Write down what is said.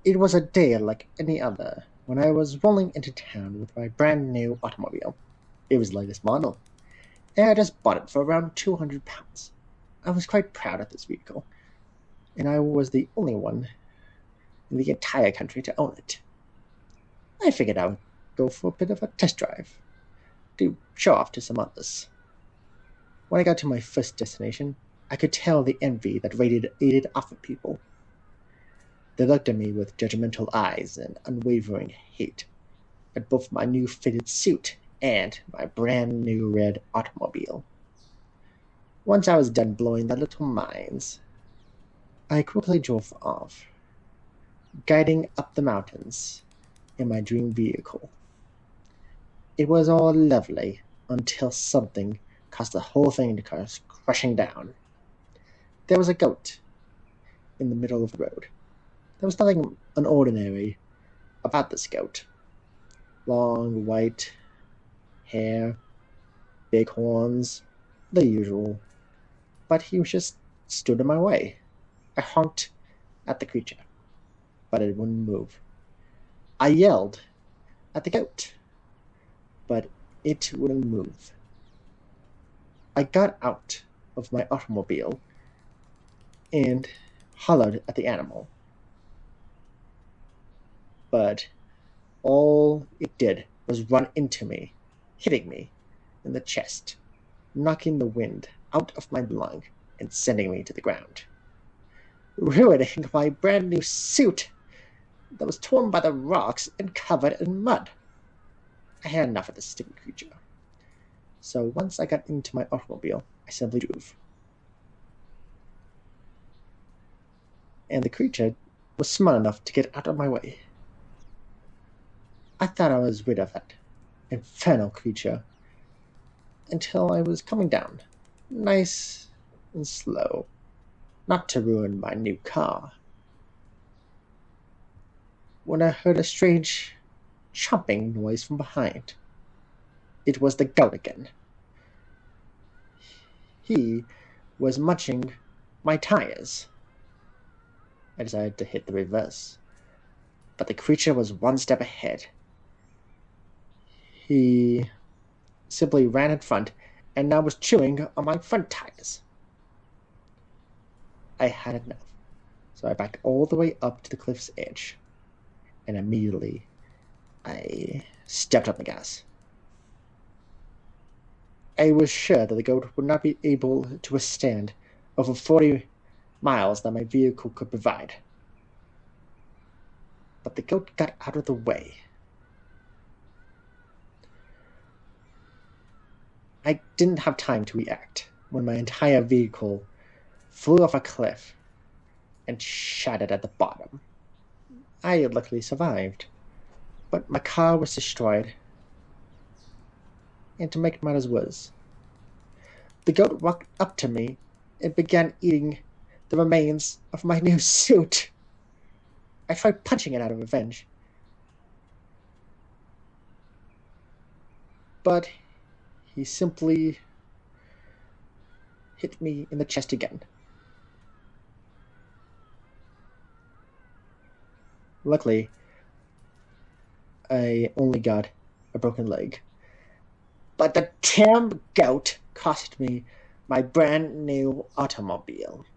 It was a day like any other when I was rolling into town with my brand new automobile. It was the latest model, and I just bought it for around £200. I was quite proud of this vehicle, and I was the only one in the entire country to own it. I figured I would go for a bit of a test drive to show off to some others. When I got to my first destination, I could tell the envy that radiated off of people. They looked at me with judgmental eyes and unwavering hate at both my new fitted suit and my brand new red automobile. Once I was done blowing their little minds, I quickly drove off, guiding up the mountains in my dream vehicle. It was all lovely until something caused the whole thing to come crashing down. There was a goat in the middle of the road. There was nothing unordinary about this goat. Long white hair, big horns, the usual. But he just stood in my way. I honked at the creature, but it wouldn't move. I yelled at the goat, but it wouldn't move. I got out of my automobile and hollered at the animal, but all it did was run into me, hitting me in the chest, knocking the wind out of my lung and sending me to the ground, ruining my brand new suit that was torn by the rocks and covered in mud. I had enough of this stupid creature. So once I got into my automobile, I simply drove. And the creature was smart enough to get out of my way. I thought I was rid of that infernal creature until I was coming down, nice and slow, not to ruin my new car, when I heard a strange chomping noise from behind. It was the goat again. He was munching my tires. I decided to hit the reverse, but the creature was one step ahead. He simply ran in front and now was chewing on my front tires. I had enough, so I backed all the way up to the cliff's edge, and immediately I stepped on the gas. I was sure that the goat would not be able to withstand over 40 miles that my vehicle could provide. But the goat got out of the way. I didn't have time to react when my entire vehicle flew off a cliff and shattered at the bottom. I luckily survived, but my car was destroyed. And to make matters worse, the goat walked up to me and began eating the remains of my new suit. I tried punching it out of revenge, but he simply hit me in the chest again. Luckily, I only got a broken leg. But the damn goat cost me my brand new automobile.